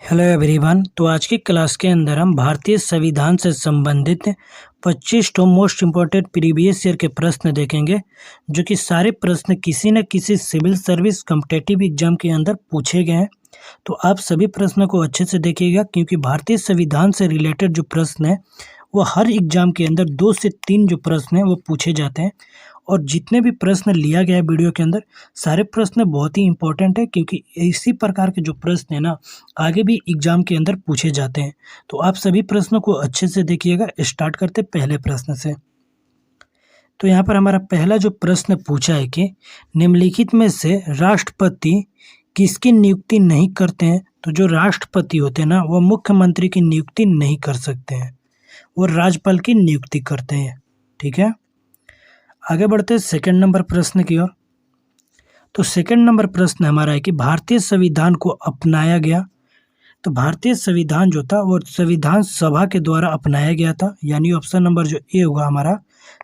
Hello everyone. तो आज की क्लास के अंदर हम भारतीय संविधान से संबंधित 25 मोस्ट इम्पोर्टेंट प्रीवियस ईयर के प्रश्न देखेंगे, जो कि सारे प्रश्न किसी न किसी सिविल सर्विस कॉम्पिटिटिव एग्जाम के अंदर पूछे गए हैं। तो आप सभी प्रश्नों को अच्छे से देखिएगा, क्योंकि भारतीय संविधान से रिलेटेड जो प्रश्न है वो हर एग्जाम के अंदर 2 से 3 जो प्रश्न हैं वो पूछे जाते हैं। और जितने भी प्रश्न लिया गया है वीडियो के अंदर, सारे प्रश्न बहुत ही इंपॉर्टेंट है, क्योंकि इसी प्रकार के जो प्रश्न है ना आगे भी एग्जाम के अंदर पूछे जाते हैं। तो आप सभी प्रश्नों को अच्छे से देखिएगा। स्टार्ट करते पहले प्रश्न से। तो यहाँ पर हमारा पहला जो प्रश्न पूछा है कि निम्नलिखित में से राष्ट्रपति किसकी नियुक्ति नहीं करते हैं। तो जो राष्ट्रपति होते हैं ना वो मुख्यमंत्री की नियुक्ति नहीं कर सकते हैं, वो राज्यपाल की नियुक्ति करते हैं। ठीक है, आगे बढ़ते हैं सेकंड नंबर प्रश्न की ओर। तो सेकंड नंबर प्रश्न हमारा है कि भारतीय संविधान को अपनाया गया। तो भारतीय संविधान जो था वो संविधान सभा के द्वारा अपनाया गया था, यानी ऑप्शन नंबर जो ए होगा हमारा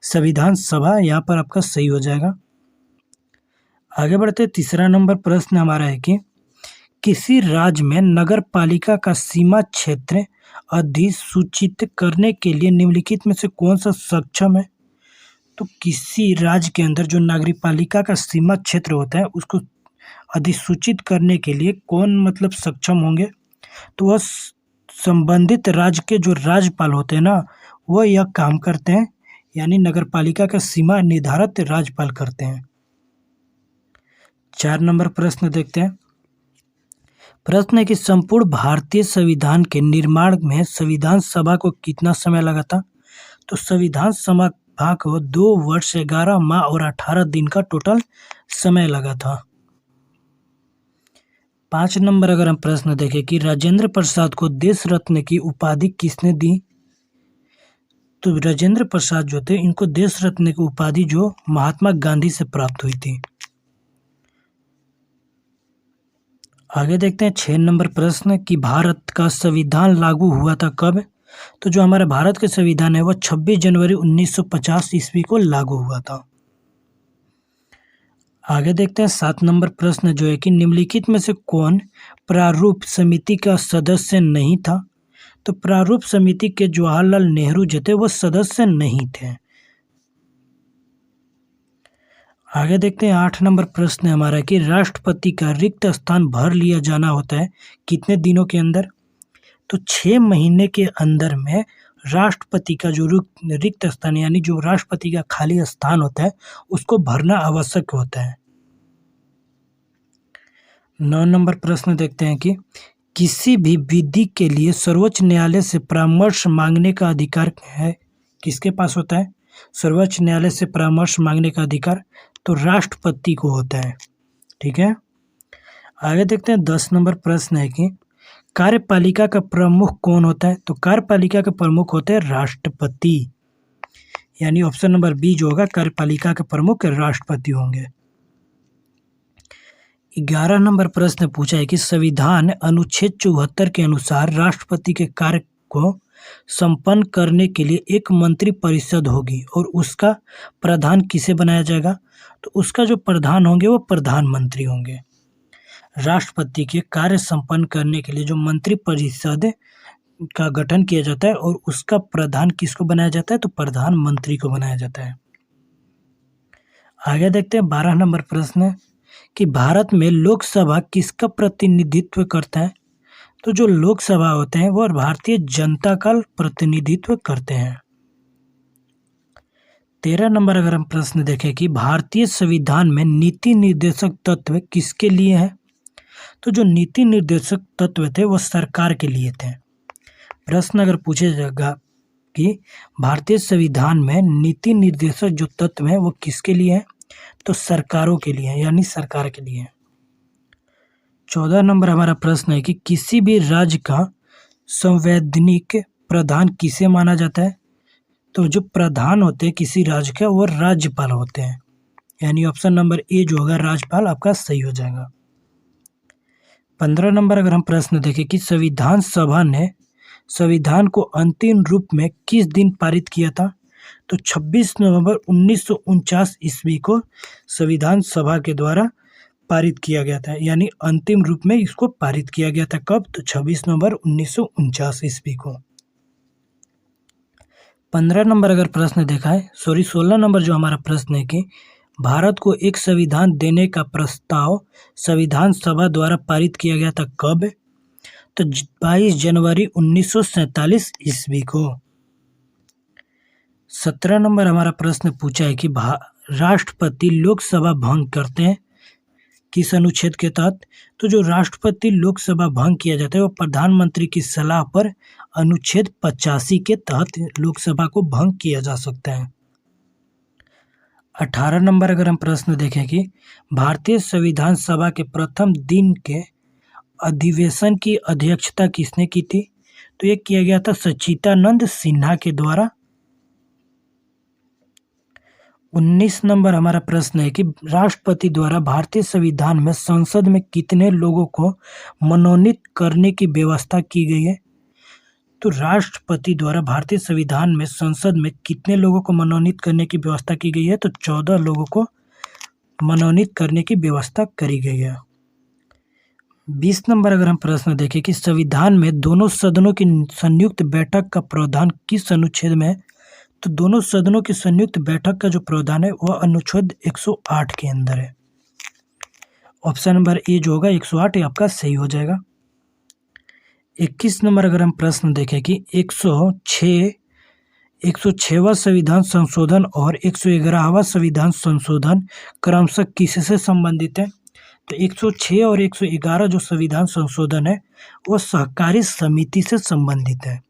संविधान सभा, यहाँ पर आपका सही हो जाएगा। आगे बढ़ते तीसरा नंबर प्रश्न हमारा है कि किसी राज्य में नगर पालिका का सीमा क्षेत्र अधिसूचित करने के लिए निम्नलिखित में से कौन सा सक्षम है। तो किसी राज्य के अंदर जो नगरीय पालिका का सीमा क्षेत्र होता है उसको अधिसूचित करने के लिए कौन सक्षम होंगे। तो वह संबंधित राज्य के जो राज्यपाल होते हैं ना वो यह काम करते हैं, यानी नगर पालिका का सीमा निर्धारित राज्यपाल करते हैं। 4 नंबर प्रश्न देखते हैं। प्रश्न है कि संपूर्ण भारतीय संविधान के निर्माण में संविधान सभा को कितना समय लगा था। तो संविधान सभा को 2 वर्ष 11 माह और 18 दिन का टोटल समय लगा था। 5 नंबर अगर हम प्रश्न देखें कि राजेंद्र प्रसाद को देश रत्न की उपाधि किसने दी। तो राजेंद्र प्रसाद जो थे इनको देश रत्न की उपाधि जो महात्मा गांधी से प्राप्त हुई थी। आगे देखते हैं 6 नंबर प्रश्न कि भारत का संविधान लागू हुआ था कब। तो जो हमारा भारत का संविधान है वह 26 जनवरी 1950 ईस्वी को लागू हुआ था। आगे देखते हैं 7 नंबर प्रश्न जो है कि निम्नलिखित में से कौन प्रारूप समिति का सदस्य नहीं था। तो प्रारूप समिति के जवाहरलाल नेहरू जो थे वो सदस्य नहीं थे। आगे देखते हैं 8 नंबर प्रश्न हमारा कि राष्ट्रपति का रिक्त स्थान भर लिया जाना होता है कितने दिनों के अंदर। तो 6 महीने के अंदर में राष्ट्रपति का जो रिक्त स्थान, यानी जो राष्ट्रपति का खाली स्थान होता है उसको भरना आवश्यक होता है। 9 नंबर प्रश्न देखते हैं कि किसी भी विधि के लिए सर्वोच्च न्यायालय से परामर्श मांगने का अधिकार है, किसके पास होता है सर्वोच्च न्यायालय से परामर्श मांगने का अधिकार। तो राष्ट्रपति को होता है। ठीक है, आगे देखते हैं 10 नंबर प्रश्न है कि कार्यपालिका का प्रमुख कौन होता है। तो कार्यपालिका के प्रमुख होते हैं राष्ट्रपति, यानी ऑप्शन नंबर बी जो होगा कार्यपालिका के प्रमुख राष्ट्रपति होंगे। 11 नंबर प्रश्न पूछा है कि संविधान अनुच्छेद 74 के अनुसार राष्ट्रपति के कार्य को संपन्न करने के लिए एक मंत्री परिषद होगी और उसका प्रधान किसे बनाया जाएगा। तो उसका जो प्रधान होंगे वो प्रधानमंत्री होंगे। राष्ट्रपति के कार्य संपन्न करने के लिए जो मंत्री परिषद का गठन किया जाता है और उसका प्रधान किसको बनाया जाता है। तो प्रधानमंत्री को बनाया जाता है। आगे देखते हैं 12 नंबर प्रश्न कि भारत में लोकसभा किसका प्रतिनिधित्व करता है। तो जो लोकसभा होते हैं वो भारतीय जनता का प्रतिनिधित्व करते हैं। 13 नंबर अगर हम प्रश्न देखें कि भारतीय संविधान में नीति निर्देशक तत्व किसके लिए हैं। तो जो नीति निर्देशक तत्व थे वो सरकार के लिए थे। प्रश्न अगर पूछा जाएगा कि भारतीय संविधान में नीति निर्देशक जो तत्व हैं वो किसके लिए हैं। तो सरकारों के लिए, यानी सरकार के लिए। 14 नंबर हमारा प्रश्न है कि किसी भी राज्य का संवैधानिक प्रधान किसे माना जाता है। तो जो प्रधान होते हैं किसी राज्य के वो राज्यपाल होते हैं, यानी ऑप्शन नंबर ए जो होगा राज्यपाल आपका सही हो जाएगा। 15 नंबर अगर हम प्रश्न देखें कि संविधान सभा ने संविधान को अंतिम रूप में किस दिन पारित किया था। तो 26 नवंबर 1949 ईस्वी को संविधान सभा के द्वारा पारित किया गया था, यानी अंतिम रूप में इसको पारित किया गया था। कब? तो 26 नवंबर 1949 ईस्वी को। 15 नंबर अगर प्रश्न देखा है, 16 नंबर जो हमारा प्रश्न है कि भारत को एक संविधान देने का प्रस्ताव संविधान सभा द्वारा पारित किया गया था कब? तो 22 जनवरी 1947 ईस्वी को। 17 नंबर हमारा प्रश्न पूछा है कि राष्ट्रपति लोकसभा भंग करते हैं किस अनुच्छेद के तहत? तो जो राष्ट्रपति लोकसभा भंग किया जाता है वो प्रधानमंत्री की सलाह पर अनुच्छेद 85 के तहत लोकसभा को भंग किया जा सकता है। 18 नंबर अगर हम प्रश्न देखें कि भारतीय संविधान सभा के प्रथम दिन के अधिवेशन की अध्यक्षता किसने की थी? तो ये किया गया था सच्चिदानंद सिन्हा के द्वारा। 19 नंबर हमारा प्रश्न है कि राष्ट्रपति द्वारा भारतीय संविधान में संसद में कितने लोगों को मनोनीत करने की व्यवस्था की गई है? तो राष्ट्रपति द्वारा भारतीय संविधान में संसद में कितने लोगों को मनोनीत करने की व्यवस्था की गई है? तो 14 लोगों को मनोनीत करने की व्यवस्था करी गई है। 20 नंबर अगर हम प्रश्न देखें कि संविधान में दोनों सदनों की संयुक्त बैठक का प्रावधान किस अनुच्छेद में है? तो दोनों सदनों की संयुक्त बैठक का जो प्रावधान है वह अनुच्छेद 108 के अंदर है। ऑप्शन नंबर ए जो होगा 108 ये आपका सही हो जाएगा। 21 नंबर अगर हम प्रश्न देखें कि 106वां संविधान संशोधन और 111वां संविधान संशोधन क्रमशः किससे संबंधित है? तो 106 और 111 जो संविधान संशोधन है वो सहकारी समिति से संबंधित है।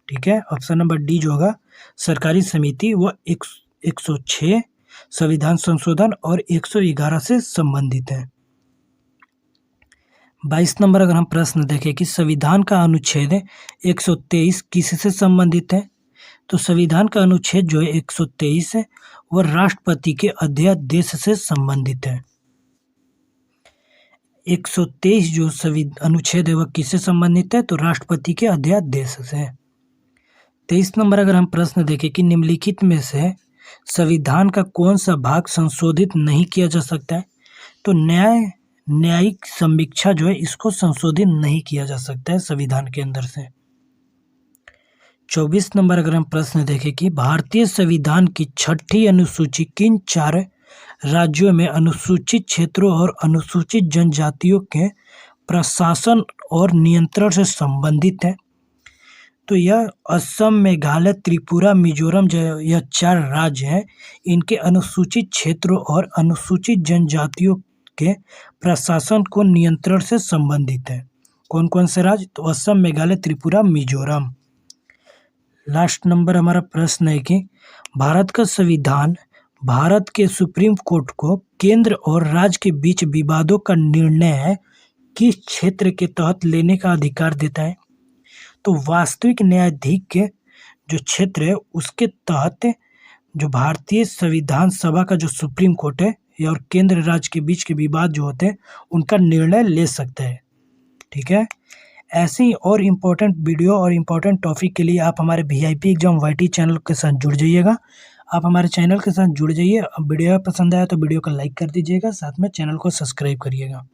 ठीक है, ऑप्शन नंबर डी जो होगा सरकारी समिति वो 106 संविधान संशोधन और 111 से संबंधित है। 22 नंबर अगर हम प्रश्न देखें कि संविधान का अनुच्छेद 123 किससे संबंधित है? तो संविधान का अनुच्छेद जो है 123 है वह राष्ट्रपति के अध्यादेश से संबंधित है। 123 जो अनुच्छेद है वह किससे संबंधित है? तो राष्ट्रपति के अध्यादेश से। 23 नंबर अगर हम प्रश्न देखें कि निम्नलिखित में से संविधान का कौन सा भाग संशोधित नहीं किया जा सकता है? तो न्यायिक समीक्षा जो है इसको संशोधित नहीं किया जा सकता है संविधान के अंदर से। 24 नंबर अगर हम प्रश्न देखें कि भारतीय संविधान की 6ठी अनुसूची किन 4 राज्यों में अनुसूचित क्षेत्रों और अनुसूचित जनजातियों के प्रशासन और नियंत्रण से संबंधित है? तो यह असम, मेघालय, त्रिपुरा, मिजोरम जो यह 4 राज्य हैं इनके अनुसूचित क्षेत्रों और अनुसूचित जनजातियों के प्रशासन को नियंत्रण से संबंधित है। कौन कौन से राज्य? तो असम, मेघालय, त्रिपुरा, मिजोरम। लास्ट नंबर हमारा प्रश्न है कि भारत का संविधान भारत के सुप्रीम कोर्ट को केंद्र और राज्य के बीच विवादों का निर्णय किस क्षेत्र के तहत लेने का अधिकार देता है? तो वास्तविक न्यायाधीश के जो क्षेत्र है उसके तहत जो भारतीय संविधान सभा का जो सुप्रीम कोर्ट है और केंद्र राज्य के बीच के विवाद जो होते हैं उनका निर्णय ले सकता है। ठीक है, ऐसे ही और इम्पोर्टेंट वीडियो और इम्पोर्टेंट टॉपिक के लिए आप हमारे VIP एग्जाम YT चैनल के साथ जुड़ जाइएगा। आप हमारे चैनल के साथ जुड़ जाइए। वीडियो पसंद आया तो वीडियो को लाइक कर दीजिएगा, साथ में चैनल को सब्सक्राइब करिएगा।